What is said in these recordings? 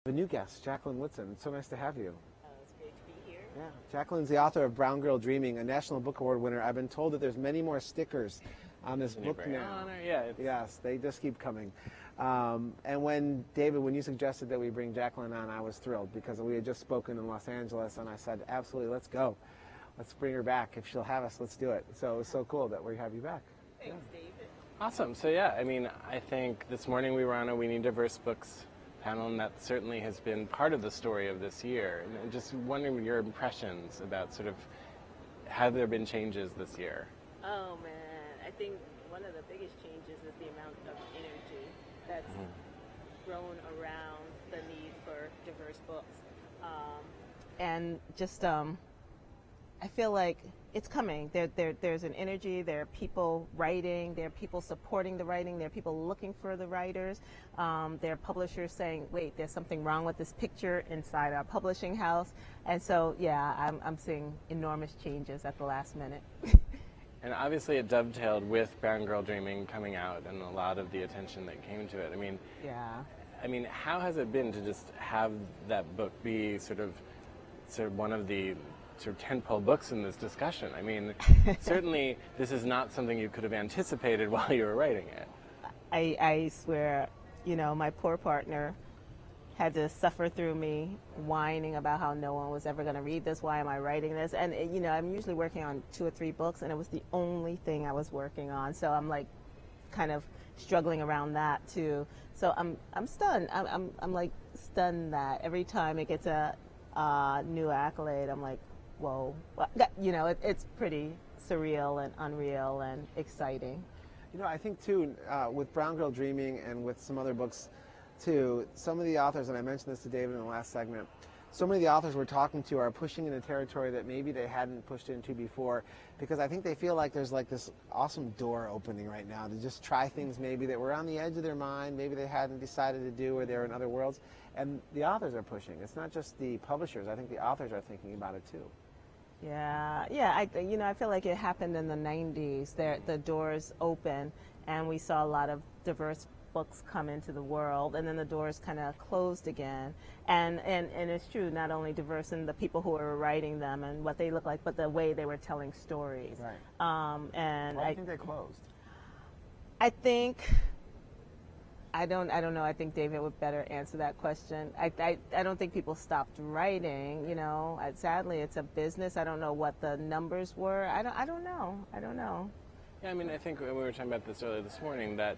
A new guest, Jacqueline Woodson. It's so nice to have you. It's great to be here. Yeah, Jacqueline's the author of Brown Girl Dreaming, a National Book Award winner. I've been told that there's many more stickers on this book now. Yeah, yes, they just keep coming. And when you suggested that we bring Jacqueline on, I was thrilled because we had just spoken in Los Angeles, and I said, absolutely, let's go. Let's bring her back. If she'll have us, let's do it. So it was so cool that we have you back. Thanks, David. Awesome. So yeah, I mean, I think this morning we were on a We Need Diverse Books panel, and that certainly has been part of the story of this year. And just wondering your impressions about sort of, have there been changes this year? Oh man, I think one of the biggest changes is the amount of energy that's grown around the need for diverse books. And just, I feel like it's coming. There's an energy. There are people writing. There are people supporting the writing. There are people looking for the writers. There are publishers saying, wait, there's something wrong with this picture inside our publishing house. And so, yeah, I'm seeing enormous changes at the last minute. And obviously it dovetailed with Brown Girl Dreaming coming out and a lot of the attention that came to it. I mean, yeah. I mean, how has it been to just have that book be sort of one of the sort of tentpole books in this discussion? I mean, certainly this is not something you could have anticipated while you were writing it. I swear, you know, my poor partner had to suffer through me whining about how no one was ever going to read this. Why am I writing this? And, you know, I'm usually working on 2 or 3 books, and it was the only thing I was working on. So I'm like kind of struggling around that too. So I'm stunned. I'm like stunned that every time it gets a new accolade, I'm like, whoa. You know, it's pretty surreal and unreal and exciting. You know, I think too, with Brown Girl Dreaming and with some other books too, some of the authors, and I mentioned this to David in the last segment, so many of the authors we're talking to are pushing into territory that maybe they hadn't pushed into before, because I think they feel like there's like this awesome door opening right now to just try things maybe that were on the edge of their mind, maybe they hadn't decided to do, or they're in other worlds, and the authors are pushing. It's not just the publishers. I think the authors are thinking about it too. Yeah. I feel like it happened in the 90s. The doors open, and we saw a lot of diverse books come into the world, and then the doors kind of closed again. And it's true, not only diverse in the people who were writing them and what they look like, but the way they were telling stories. Right. And Why do you think they closed? I don't know. I think David would better answer that question. I don't think people stopped writing. You know, sadly, it's a business. I don't know what the numbers were. I don't know. Yeah, I mean, I think we were talking about this earlier this morning, that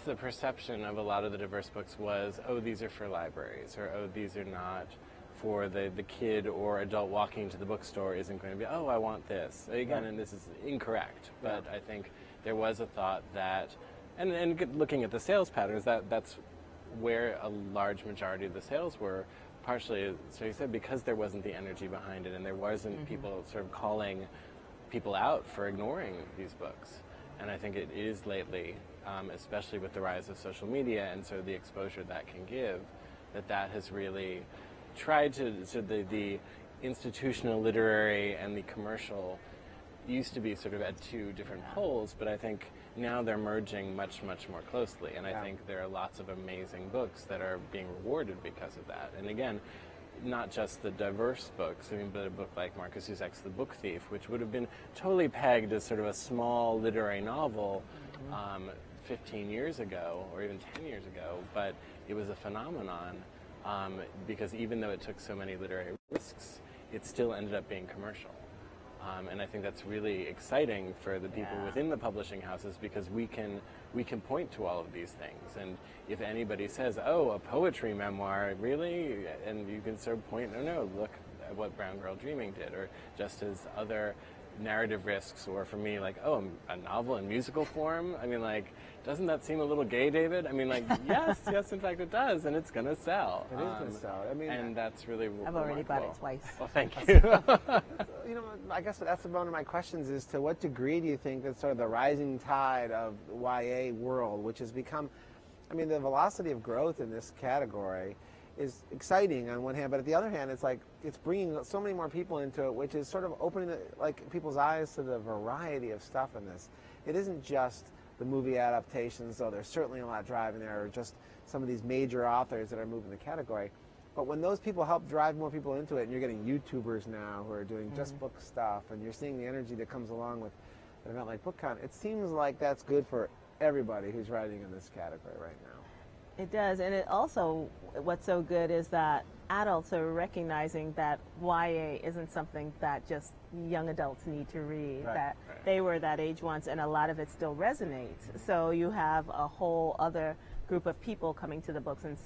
the perception of a lot of the diverse books was, oh, these are for libraries, or oh, these are not for the kid or adult walking to the bookstore isn't going to be, oh, I want this. Again, Right. And this is incorrect, but I think there was a thought that, and looking at the sales patterns, that's where a large majority of the sales were, partially, so you said, because there wasn't the energy behind it, and there wasn't people sort of calling people out for ignoring these books. And I think it is lately, especially with the rise of social media and sort of the exposure that can give, that has really tried to, so the institutional literary and the commercial used to be sort of at 2 different poles, but I think now they're merging much, much more closely. And I think there are lots of amazing books that are being rewarded because of that. And again, not just the diverse books, I mean, but a book like Marcus Zusek's The Book Thief, which would have been totally pegged as sort of a small literary novel 15 years ago, or even 10 years ago, but it was a phenomenon because even though it took so many literary risks, it still ended up being commercial. And I think that's really exciting for the people within the publishing houses, because we can point to all of these things. And if anybody says, oh, a poetry memoir, really? And you can sort of point, no, look at what Brown Girl Dreaming did, or just as other narrative risks, or for me, like, oh, a novel in musical form? I mean, like, doesn't that seem a little gay, David? I mean, like, yes, in fact it does, and it's going to sell. It is going to sell. I mean, and that's really I've already bought it twice. Well, thank you. You know, I guess that's one of my questions is, to what degree do you think that sort of the rising tide of the YA world, which has become, I mean, the velocity of growth in this category is exciting on one hand, but at the other hand, it's like it's bringing so many more people into it, which is sort of opening people's eyes to the variety of stuff in this. It isn't just the movie adaptations, so there's certainly a lot driving there, or just some of these major authors that are moving the category. But when those people help drive more people into it, and you're getting YouTubers now who are doing just book stuff, and you're seeing the energy that comes along with an event like BookCon, it seems like that's good for everybody who's writing in this category right now. It does, and it also, what's so good is that adults are recognizing that YA isn't something that just young adults need to read, that they were that age once, and a lot of it still resonates. So you have a whole other group of people coming to the books and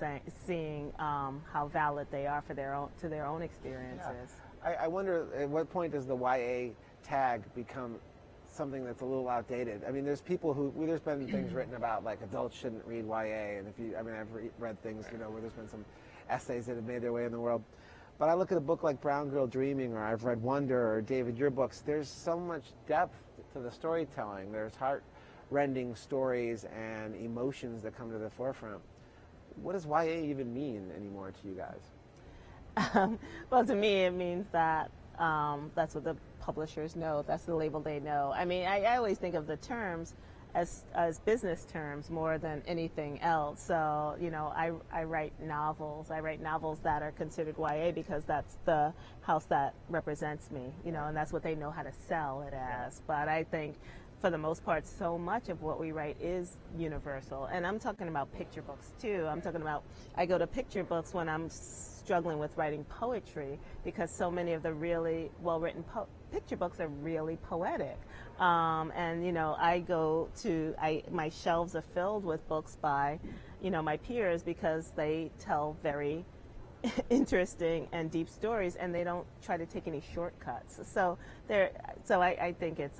seeing how valid they are for their own experiences. Yeah. I wonder, at what point does the YA tag become something that's a little outdated? I mean, there's people there's been things written about, like, adults shouldn't read YA, and I've read things, where there's been some essays that have made their way in the world. But I look at a book like Brown Girl Dreaming, or I've read Wonder, or David, your books, there's so much depth to the storytelling. There's heart-rending stories and emotions that come to the forefront. What does YA even mean anymore to you guys? Well, to me, it means that that's what the publishers know. That's the label they know. I mean, I always think of the terms as business terms more than anything else. So, I write novels. I write novels that are considered YA because that's the house that represents me, and that's what they know how to sell it as. But I think, for the most part, so much of what we write is universal. And I'm talking about picture books, too. I go to picture books when I'm struggling with writing poetry, because so many of the really well-written picture books are really poetic. My shelves are filled with books by, my peers, because they tell very interesting and deep stories, and they don't try to take any shortcuts. So I think it's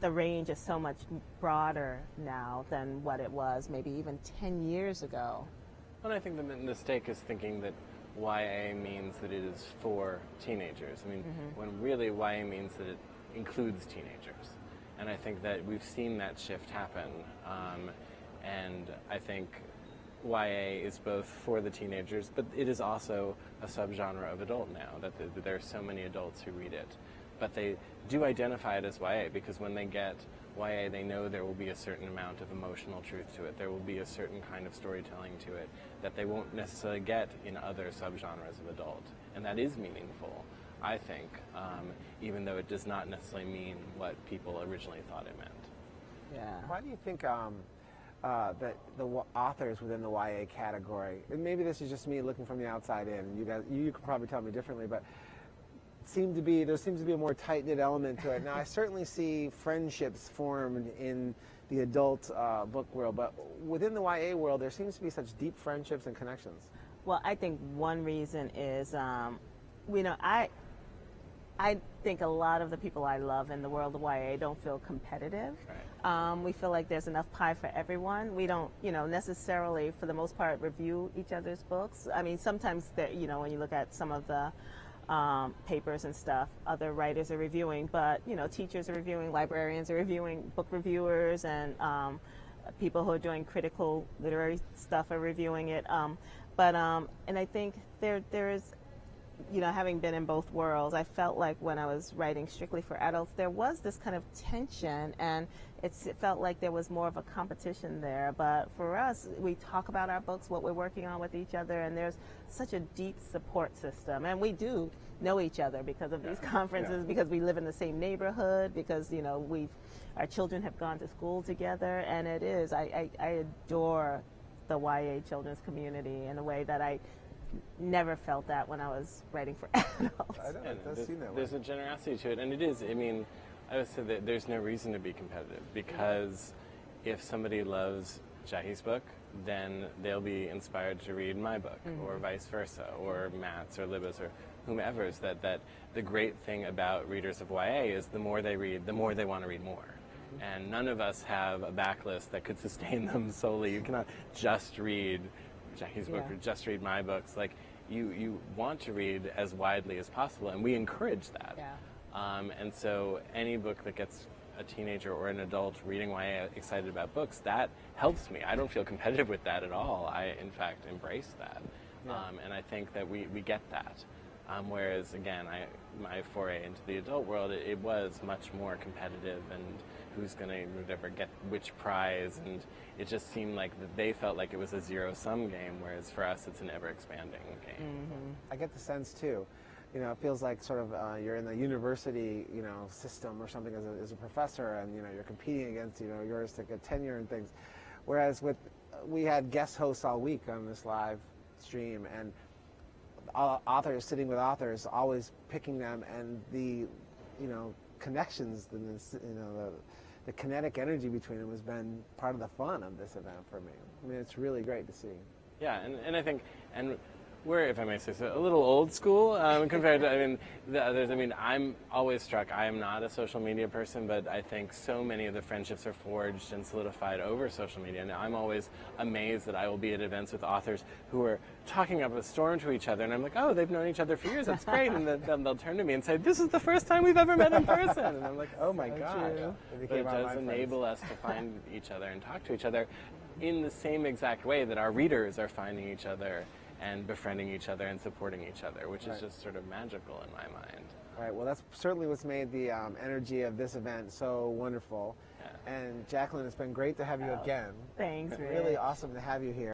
the range is so much broader now than what it was maybe even 10 years ago. And I think the mistake is thinking that YA means that it is for teenagers. I mean, when really YA means that it includes teenagers. And I think that we've seen that shift happen. And I think YA is both for the teenagers, but it is also a subgenre of adult now, that there are so many adults who read it. But they do identify it as YA, because when they get YA, they know there will be a certain amount of emotional truth to it. There will be a certain kind of storytelling to it that they won't necessarily get in other subgenres of adult. And that is meaningful, I think, even though it does not necessarily mean what people originally thought it meant. Yeah. Why do you think that the authors within the YA category, and maybe this is just me looking from the outside in, you could probably tell me differently, but there seems to be a more tight-knit element to it. Now, I certainly see friendships formed in the adult book world, but within the YA world, there seems to be such deep friendships and connections. Well, I think one reason is, I think a lot of the people I love in the world of YA don't feel competitive. Right. We feel like there's enough pie for everyone. We don't, necessarily, for the most part, review each other's books. I mean, sometimes, when you look at some of the papers and stuff, other writers are reviewing, but teachers are reviewing, librarians are reviewing, book reviewers, and people who are doing critical literary stuff are reviewing it. And I think there is, having been in both worlds, I felt like when I was writing strictly for adults, there was this kind of tension, and it felt like there was more of a competition there. But for us, we talk about our books, what we're working on with each other, and there's such a deep support system. And we do know each other because of these conferences, because we live in the same neighborhood, because, our children have gone to school together, and it is, I adore the YA children's community in a way that I never felt that when I was writing for adults. I know, it does seem that way. There's a generosity to it, and it is, I would say that there's no reason to be competitive, because if somebody loves Jackie's book, then they'll be inspired to read my book, or vice versa, or Matt's or Libba's or whomever's. That the great thing about readers of YA is the more they read, the more they want to read more. And none of us have a backlist that could sustain them solely. You cannot just read Jackie's book or just read my books. Like, you want to read as widely as possible, and we encourage that. Yeah. And so any book that gets a teenager or an adult reading YA excited about books, that helps me. I don't feel competitive with that at all. I, in fact, embrace that. Yeah. And I think that we get that. Whereas, again, my foray into the adult world, it was much more competitive, and who's going to whatever get which prize, and it just seemed like that they felt like it was a zero-sum game, whereas for us it's an ever-expanding game. Mm-hmm. I get the sense too. You know, it feels like sort of you're in the university, you know, system or something as a professor, and you know you're competing against yours to get tenure and things. Whereas we had guest hosts all week on this live stream, and authors sitting with authors, always picking them, and the connections, the kinetic energy between them has been part of the fun of this event for me. I mean, it's really great to see. Yeah, and I think, and we're, if I may say so, a little old school compared to, the others. I'm always struck, I am not a social media person, but I think so many of the friendships are forged and solidified over social media. And I'm always amazed that I will be at events with authors who are talking up a storm to each other, and I'm like, oh, they've known each other for years, that's great. And then they'll turn to me and say, this is the first time we've ever met in person. And I'm like, oh my God. But it does enable us to find each other and talk to each other in the same exact way that our readers are finding each other and befriending each other and supporting each other, which is just sort of magical in my mind. Right. Well, that's certainly what's made the energy of this event so wonderful. Yeah. And Jacqueline, it's been great to have you again. Thanks, Rich. Really awesome to have you here.